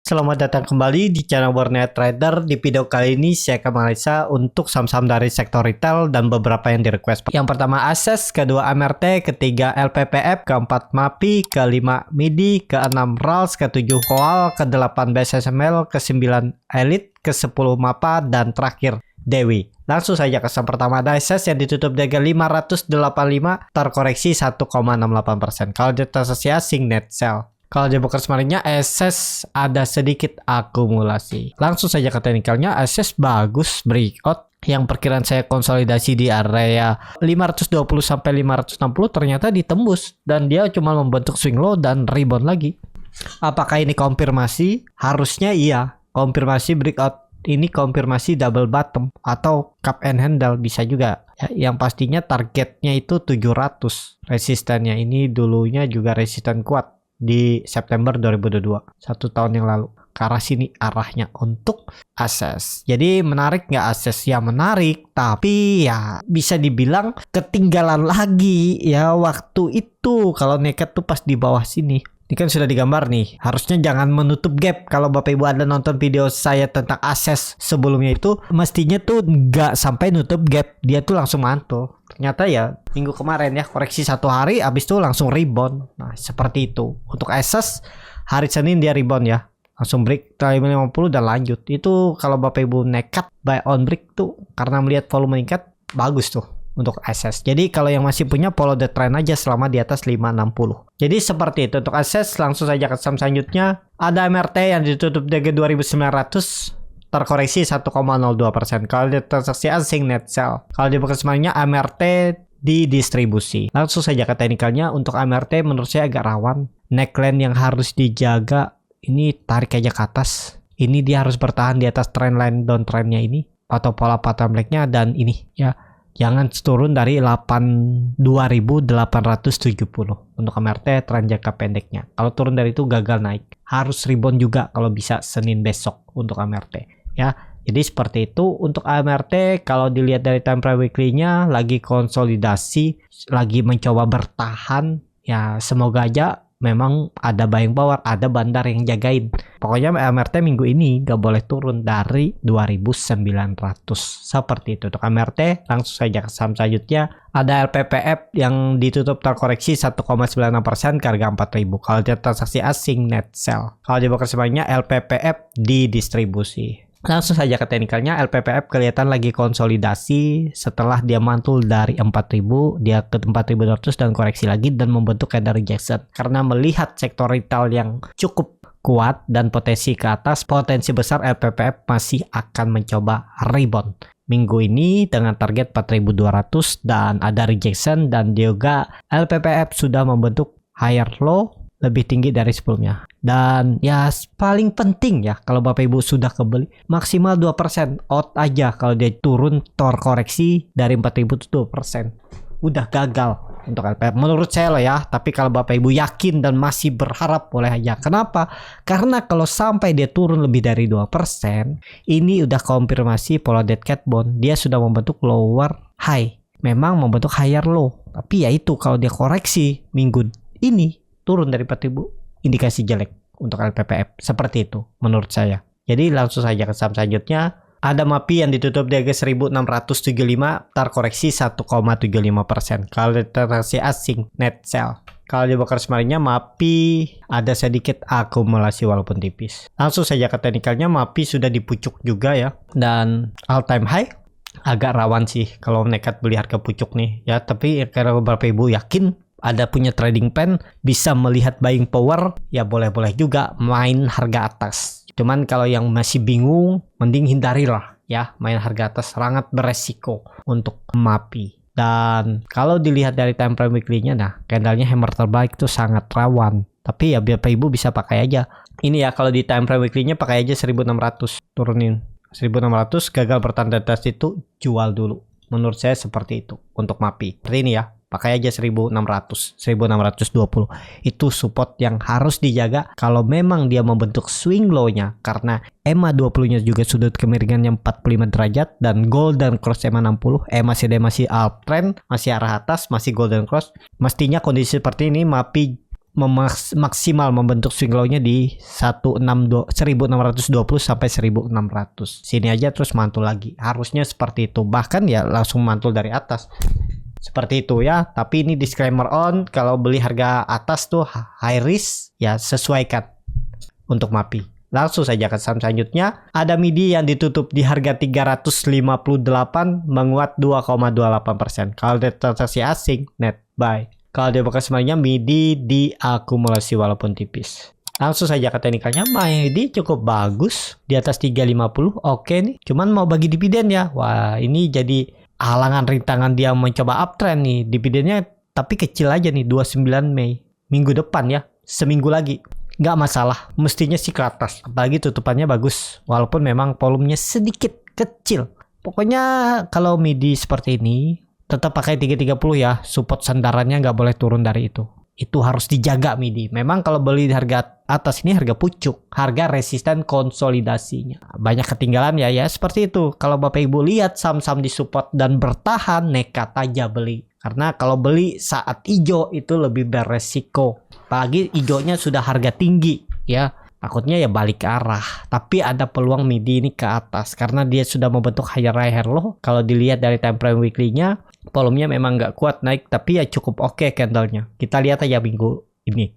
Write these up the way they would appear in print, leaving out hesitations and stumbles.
Selamat datang kembali di channel Warnet Trader. Di video kali ini saya akan menganalisa untuk saham-saham dari sektor retail dan beberapa yang di request. Yang pertama ASES, kedua MRT, ketiga LPPF, keempat MAPI, kelima MIDI, keenam RALS, ketujuh KOAL, kedelapan BSSML, kesembilan Elite, ke-10 MAPA, dan terakhir Dewi. Langsung saja ke saham pertama ada ASES yang ditutup di harga 585, terkoreksi 1,68%. Kalau di transaksi asing net sell. Kalau di broker sebenarnya ASES ada sedikit akumulasi. Langsung saja ke teknikalnya, ASES bagus breakout. Yang perkiraan saya konsolidasi di area 520 sampai 560 ternyata ditembus dan dia cuma membentuk swing low dan rebound lagi. Apakah ini konfirmasi? Harusnya iya. Konfirmasi breakout. Ini konfirmasi double bottom atau cup and handle bisa juga. Ya, yang pastinya targetnya itu 700. Resistannya ini dulunya juga resisten kuat di September 2022, 1 tahun yang lalu. Ke arah sini arahnya untuk ASES. Jadi menarik nggak ASES? Ya menarik, tapi ya bisa dibilang ketinggalan lagi ya waktu itu. Kalau nekat tuh pas di bawah sini. Ini kan sudah digambar nih. Harusnya jangan menutup gap. Kalau Bapak Ibu Anda nonton video saya tentang ASES sebelumnya itu, mestinya tuh nggak sampai nutup gap. Dia tuh langsung mantul. Ternyata ya minggu kemarin ya koreksi 1 hari, habis itu langsung rebound. Nah seperti itu. Untuk ASES hari Senin dia rebound ya. Langsung break 50 dan lanjut. Itu kalau Bapak Ibu nekat buy on break tuh karena melihat volume meningkat, bagus tuh untuk ASES. Jadi kalau yang masih punya follow the trend aja selama di atas 560. Jadi seperti itu untuk ASES. Langsung saja ke saham selanjutnya. Ada MRT yang ditutup di 2900, terkoreksi 1,02%. Kalau di transaksi asing net sell. Kalau di broker semuanya MRT di distribusi. Langsung saja ke teknikalnya. Untuk MRT menurut saya agak rawan. Neckline yang harus dijaga ini tarik aja ke atas. Ini dia harus bertahan di atas trendline downtrendnya ini atau pola pattern blacknya, dan ini ya jangan turun dari 28.870 untuk MRT tren jangka pendeknya. Kalau turun dari itu gagal naik. Harus rebound juga kalau bisa Senin besok untuk MRT. Ya, jadi seperti itu untuk MRT. Kalau dilihat dari time frame weekly-nya lagi konsolidasi, lagi mencoba bertahan. Ya, semoga aja memang ada buying power, ada bandar yang jagain. Pokoknya MRT minggu ini gak boleh turun dari 2.900. Seperti itu untuk MRT. Langsung saja ke saham selanjutnya. Ada LPPF yang ditutup terkoreksi 1,96% ke harga 4.000. Kalau dia transaksi asing net sell. Kalau di broker semuanya LPPF di distribusi. Langsung saja ke teknikalnya. LPPF kelihatan lagi konsolidasi setelah dia mantul dari 4.000, dia ke 4.200 dan koreksi lagi dan membentuk candle rejection. Karena melihat sektor retail yang cukup kuat dan potensi ke atas, potensi besar LPPF masih akan mencoba rebound minggu ini dengan target 4.200 dan ada rejection, dan juga LPPF sudah membentuk higher low lebih tinggi dari sebelumnya. Dan ya paling penting ya kalau Bapak Ibu sudah kebeli maksimal 2% out aja. Kalau dia turun terkoreksi dari 4.000 itu 2%. Udah gagal untuk LPPF menurut saya loh ya. Tapi kalau Bapak Ibu yakin dan masih berharap, boleh aja. Kenapa? Karena kalau sampai dia turun lebih dari 2%, ini udah konfirmasi pola dead cat bond. Dia sudah membentuk lower high. Memang membentuk higher low. Tapi ya itu kalau dia koreksi minggu ini turun dari 4.000, indikasi jelek untuk LPPF. Seperti itu menurut saya. Jadi langsung saja ke saham selanjutnya. Ada MAPI yang ditutup di harga 1.675, terkoreksi 1,75%. Kalau di transaksi asing net sell. Kalau di broker sebenarnya MAPI ada sedikit akumulasi walaupun tipis. Langsung saja ke teknikalnya. MAPI sudah dipucuk juga ya, dan all time high. Agak rawan sih kalau nekat beli harga pucuk nih ya. Tapi karena beberapa ibu yakin ada punya trading plan, bisa melihat buying power, ya boleh-boleh juga main harga atas. Cuman kalau yang masih bingung, mending hindarilah ya main harga atas, sangat beresiko untuk MAPI. Dan kalau dilihat dari time frame weekly-nya, nah candlenya hammer terbaik tuh sangat rawan. Tapi ya Bapak Ibu bisa pakai aja. Ini ya kalau di time frame weekly-nya pakai aja 1.600, turunin 1.600, gagal bertanda atas itu jual dulu. Menurut saya seperti itu untuk MAPI. Seperti ini ya. Pakai aja 1.600, 1.620. Itu support yang harus dijaga kalau memang dia membentuk swing low-nya. Karena EMA 20-nya juga sudut kemiringannya 45 derajat. Dan golden cross EMA 60. masih uptrend, masih arah atas, masih golden cross. Mestinya kondisi seperti ini MAPI maksimal membentuk swing low-nya di 1620 sampai 1600. Sini aja terus mantul lagi. Harusnya seperti itu. Bahkan ya langsung mantul dari atas. Seperti itu ya. Tapi ini disclaimer on, kalau beli harga atas tuh high risk ya, sesuaikan untuk MAPI. Langsung saja ke saham selanjutnya. Ada MIDI yang ditutup di harga 358 menguat 2,28%. Kalau dari transaksi asing net buy. Kalau dia bekas sebenarnya MIDI diakumulasi walaupun tipis. Langsung saja ke teknikalnya. MIDI cukup bagus di atas 350. Oke nih. Cuman mau bagi dividen ya. Wah, ini jadi halangan rintangan dia mencoba uptrend nih. Dividennya tapi kecil aja nih, 29 Mei. Minggu depan ya. Seminggu lagi. Nggak masalah, mestinya sih ke atas, apalagi tutupannya bagus, walaupun memang volumenya sedikit kecil. Pokoknya kalau MIDI seperti ini tetap pakai 330 ya, support sandarannya nggak boleh turun dari itu harus dijaga MIDI. Memang kalau beli di harga atas ini harga pucuk, harga resisten konsolidasinya banyak ketinggalan ya seperti itu. Kalau Bapak Ibu lihat saham-saham di support dan bertahan, nekat aja beli, karena kalau beli saat hijau itu lebih beresiko. Apalagi hijaunya sudah harga tinggi ya, takutnya ya balik arah. Tapi ada peluang MIDI ini ke atas karena dia sudah membentuk higher high higher low. Kalau dilihat dari time frame weekly-nya, volumenya memang nggak kuat naik, tapi ya cukup oke candlenya. Kita lihat aja minggu ini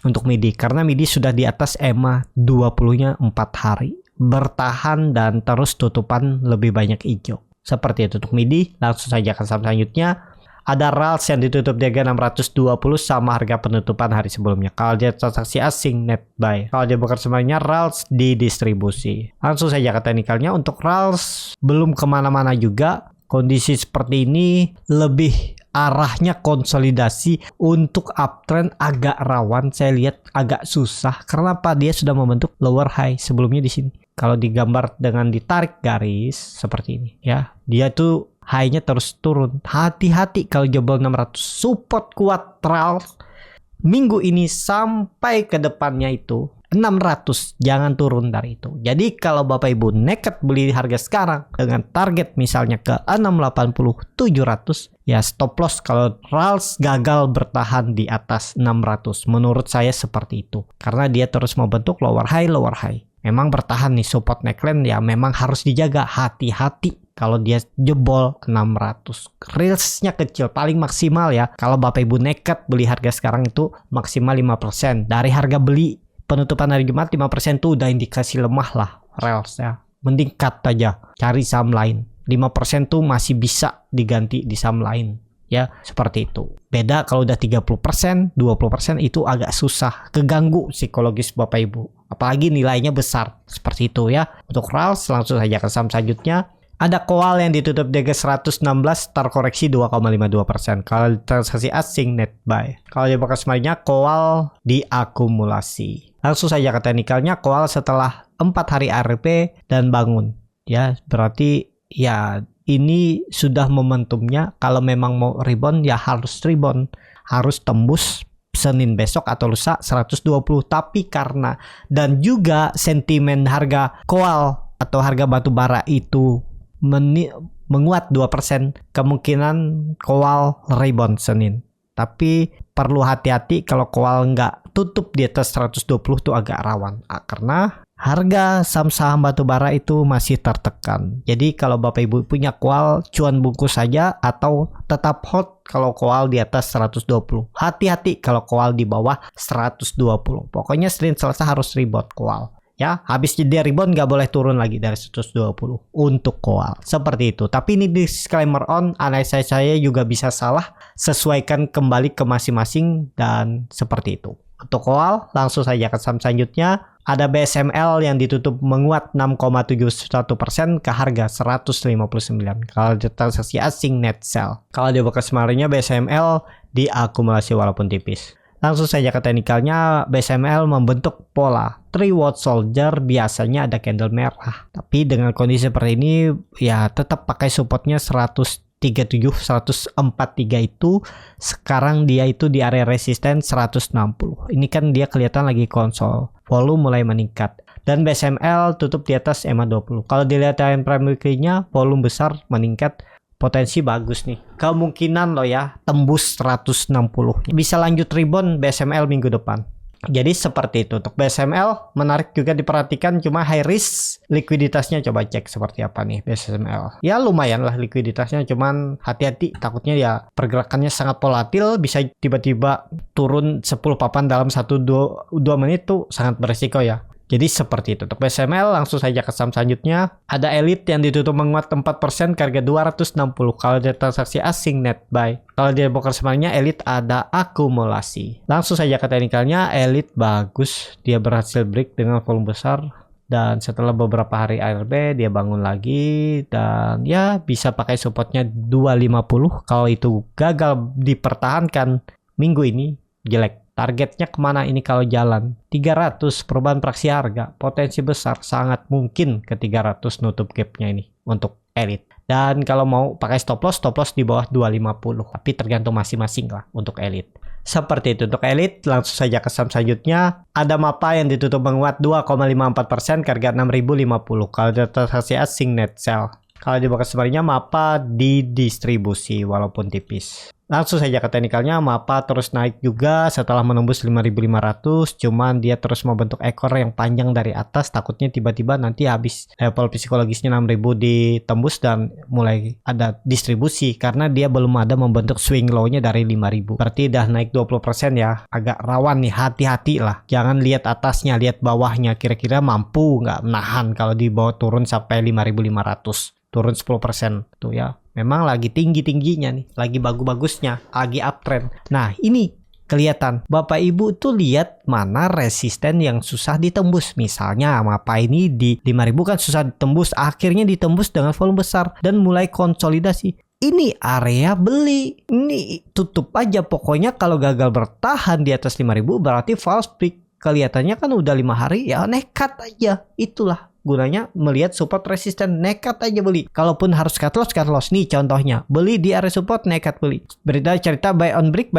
untuk MIDI, karena MIDI sudah di atas EMA 20-nya 4 hari bertahan dan terus tutupan lebih banyak hijau. Seperti itu untuk MIDI. Langsung saja ke saham selanjutnya. Ada RALS yang ditutup di harga 620 sama harga penutupan hari sebelumnya. Kalau dia transaksi asing net buy. Kalau dia bukan semuanya RALS didistribusi. Langsung saja ke teknikalnya. Untuk RALS belum kemana-mana juga. Kondisi seperti ini lebih arahnya konsolidasi. Untuk uptrend agak rawan. Saya lihat agak susah. Karena apa? Dia sudah membentuk lower high sebelumnya di sini. Kalau digambar dengan ditarik garis seperti ini ya. Dia tuh high-nya terus turun. Hati-hati kalau jebol 600. Support kuat RALS minggu ini sampai ke depannya itu 600. Jangan turun dari itu. Jadi kalau Bapak Ibu nekat beli harga sekarang dengan target misalnya ke 680 700, ya stop loss kalau RALS gagal bertahan di atas 600. Menurut saya seperti itu. Karena dia terus membentuk lower high. Memang bertahan nih support neckline ya, memang harus dijaga. Hati-hati kalau dia jebol 600. Risknya kecil, paling maksimal ya. Kalau Bapak Ibu nekat beli harga sekarang itu maksimal 5%. Dari harga beli penutupan hari Jumat 5% tuh udah indikasi lemah lah RALS ya. Mending cut aja, cari saham lain. 5% tuh masih bisa diganti di saham lain. Ya, seperti itu. Beda kalau udah 30%, 20% itu agak susah. Keganggu psikologis Bapak Ibu. Apalagi nilainya besar. Seperti itu ya. Untuk RALS langsung saja ke saham selanjutnya. Ada Coal yang ditutup di harga 116, terkoreksi 2,52%. Kalau transaksi asing net buy. Kalau dia bekas semuanya Coal diakumulasi. Langsung saja ke teknikalnya. Coal setelah 4 hari ARP dan bangun. Ya, berarti ya ini sudah momentumnya. Kalau memang mau rebound ya harus rebound, harus tembus Senin besok atau lusa 120. Tapi karena dan juga sentimen harga Coal atau harga batu bara itu menguat 2%, kemungkinan Coal rebound Senin. Tapi perlu hati-hati kalau Coal nggak tutup di atas 120 tuh agak rawan, karena harga saham-saham batubara itu masih tertekan. Jadi kalau Bapak Ibu punya Coal, cuan bungkus saja atau tetap hold kalau Coal di atas 120. Hati-hati kalau Coal di bawah 120. Pokoknya Senin Selasa harus rebound Coal. Ya, habis dia rebound nggak boleh turun lagi dari 120 untuk Coal. Seperti itu. Tapi ini disclaimer on, analisa saya juga bisa salah. Sesuaikan kembali ke masing-masing dan seperti itu. Untuk Coal, langsung saja ke saham selanjutnya. Ada BSML yang ditutup menguat 6,71% ke harga 159. Kalau transaksi asing net sell. Kalau di bekas kemarinnya BSML diakumulasi walaupun tipis. Langsung saja ke teknikalnya, BSML membentuk pola 3 watt soldier, biasanya ada candle merah. Tapi dengan kondisi seperti ini ya tetap pakai supportnya 137, 143 itu. Sekarang dia itu di area resisten 160. Ini kan dia kelihatan lagi konsol. Volume mulai meningkat. Dan BSML tutup di atas EMA 20. Kalau dilihat time frame weekly-nya, volume besar meningkat. potensi bagus nih. Kemungkinan loh ya tembus 160. Bisa lanjut rebound BSML minggu depan. Jadi seperti itu untuk BSML, menarik juga diperhatikan, cuma high risk likuiditasnya coba cek seperti apa nih BSML. Ya lumayan lah likuiditasnya, cuman hati-hati takutnya ya pergerakannya sangat volatil, bisa tiba-tiba turun 10 papan dalam 1-2 menit tuh sangat beresiko ya. Jadi seperti itu. Untuk BSML langsung saja ke saham selanjutnya. Ada Elite yang ditutup menguat 4% ke harga 260. Kalau dia transaksi asing net buy. Kalau dia broker sebenarnya Elite ada akumulasi. Langsung saja ke teknikalnya. Elite bagus. Dia berhasil break dengan volume besar. Dan setelah beberapa hari ARB dia bangun lagi. Dan ya bisa pakai supportnya 250. Kalau itu gagal dipertahankan minggu ini jelek. Targetnya kemana ini kalau jalan? 300 perubahan praksi harga. Potensi besar sangat mungkin ke 300 nutup gapnya ini untuk Elite. Dan kalau mau pakai stop loss di bawah 250. Tapi tergantung masing-masing lah untuk Elite. Seperti itu untuk Elite. Langsung saja ke saham selanjutnya. Ada MAPA yang ditutup menguat 2,54% ke harga 6.050. Kalau transaksi asing net sell. Kalau di bawah sebenarnya MAPA didistribusi walaupun tipis. Langsung saja ke teknikalnya, MAPA terus naik juga setelah menembus 5.500, cuman dia terus membentuk ekor yang panjang dari atas, takutnya tiba-tiba nanti habis level psikologisnya 6.000 ditembus dan mulai ada distribusi karena dia belum ada membentuk swing low-nya dari 5.000. Berarti udah naik 20% ya, agak rawan nih, hati-hati lah. Jangan lihat atasnya, lihat bawahnya, kira-kira mampu nggak menahan kalau di bawah turun sampai 5.500. Turun 10% tuh ya. Memang lagi tinggi-tingginya nih, lagi bagus-bagusnya, lagi uptrend. Nah, ini kelihatan. Bapak Ibu tuh lihat mana resisten yang susah ditembus. Misalnya MAPA ini di 5.000 kan susah ditembus, akhirnya ditembus dengan volume besar dan mulai konsolidasi. Ini area beli. Ini tutup aja pokoknya. Kalau gagal bertahan di atas 5.000 berarti false break. Kelihatannya kan udah 5 hari ya, nekat aja. Itulah gunanya melihat support resisten, nekat aja beli. Kalaupun harus cut loss nih contohnya. Beli di area support, nekat beli. Berita cerita buy on break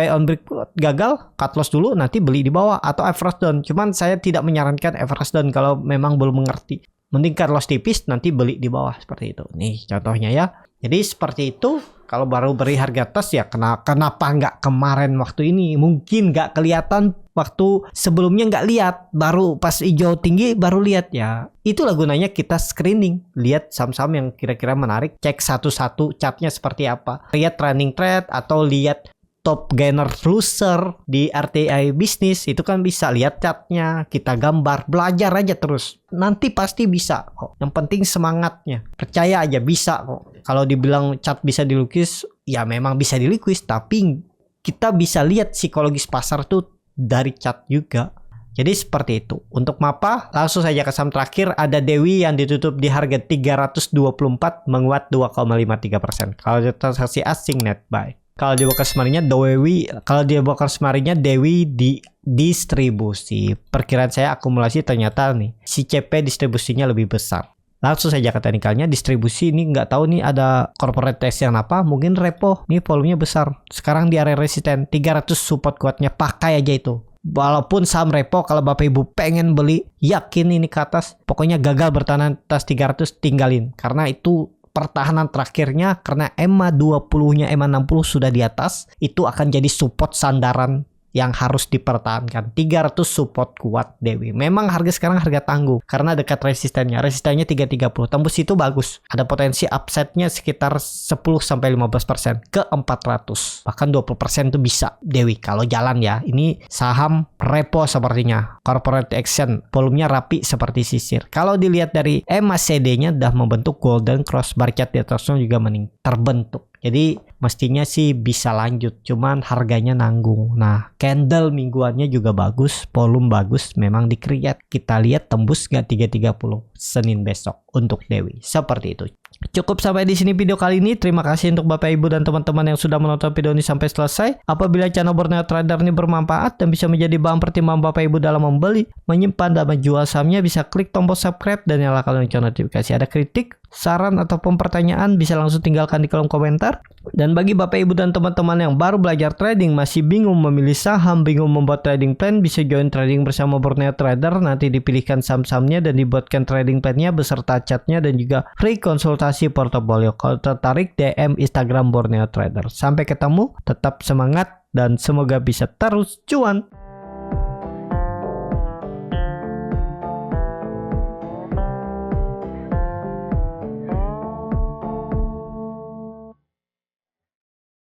gagal, cut loss dulu, nanti beli di bawah atau average down. Cuman saya tidak menyarankan average down kalau memang belum mengerti. Mending cut loss tipis, nanti beli di bawah seperti itu. Nih contohnya ya. Jadi seperti itu. Kalau baru beri harga atas ya kenapa nggak kemarin waktu ini? Mungkin nggak kelihatan waktu sebelumnya nggak lihat. Baru pas hijau tinggi baru lihat ya. Itulah gunanya kita screening. Lihat saham-saham yang kira-kira menarik. Cek satu-satu chartnya seperti apa. Lihat trending trend atau lihat top gainer loser di RTI bisnis. Itu kan bisa lihat chartnya. Kita gambar. Belajar aja terus. Nanti pasti bisa kok. Yang penting semangatnya. Percaya aja bisa kok. Kalau dibilang chart bisa dilukis, ya memang bisa dilukis, tapi kita bisa lihat psikologis pasar tuh dari chart juga. Jadi seperti itu. Untuk MAPA, langsung saja ke saham terakhir, ada Dewi yang ditutup di harga 324, menguat 2,53%. Kalau transaksi asing net buy. Kalau di broker semarinya Dewi di distribusi. Perkiraan saya akumulasi ternyata nih, si CP distribusinya lebih besar. Langsung saja ke teknikalnya, distribusi ini nggak tahu nih ada corporate test yang apa, mungkin repo, nih volumenya besar. Sekarang di area resisten, 300 support kuatnya, pakai aja itu. Walaupun saham repo, kalau Bapak Ibu pengen beli, yakin ini ke atas, pokoknya gagal bertahan atas 300, tinggalin. Karena itu pertahanan terakhirnya, karena EMA 20-nya, EMA 60 sudah di atas, itu akan jadi support sandaran yang harus dipertahankan. 300 support kuat Dewi. Memang harga sekarang harga tangguh karena dekat resistennya. Resistennya 330. Tembus itu bagus. Ada potensi upside-nya sekitar 10-15% ke 400. Bahkan 20% itu bisa Dewi kalau jalan ya. Ini saham repo sepertinya. Corporate action. Volumenya rapi seperti sisir. Kalau dilihat dari EMA CD-nya udah membentuk golden cross, bar chart di atasnya juga terbentuk. Jadi mestinya sih bisa lanjut, cuman harganya nanggung. Nah, candle mingguannya juga bagus, volume bagus, memang di-create. Kita lihat tembus nggak 330 Senin besok untuk Dewi. Seperti itu. Cukup sampai di sini video kali ini. Terima kasih untuk Bapak Ibu dan teman-teman yang sudah menonton video ini sampai selesai. Apabila channel Borneo Trader ini bermanfaat dan bisa menjadi bahan pertimbangan Bapak Ibu dalam membeli, menyimpan dan menjual sahamnya, bisa klik tombol subscribe dan nyalakan lonceng notifikasi. Ada kritik, saran ataupun pertanyaan bisa langsung tinggalkan di kolom komentar. Dan bagi Bapak Ibu dan teman-teman yang baru belajar trading, masih bingung memilih saham, bingung membuat trading plan, bisa join trading bersama Borneo Trader. Nanti dipilihkan saham-sahamnya dan dibuatkan trading plan-nya beserta chatnya dan juga free konsultasi portofolio. Kalau tertarik, DM Instagram Borneo Trader. Sampai ketemu, tetap semangat dan semoga bisa terus cuan.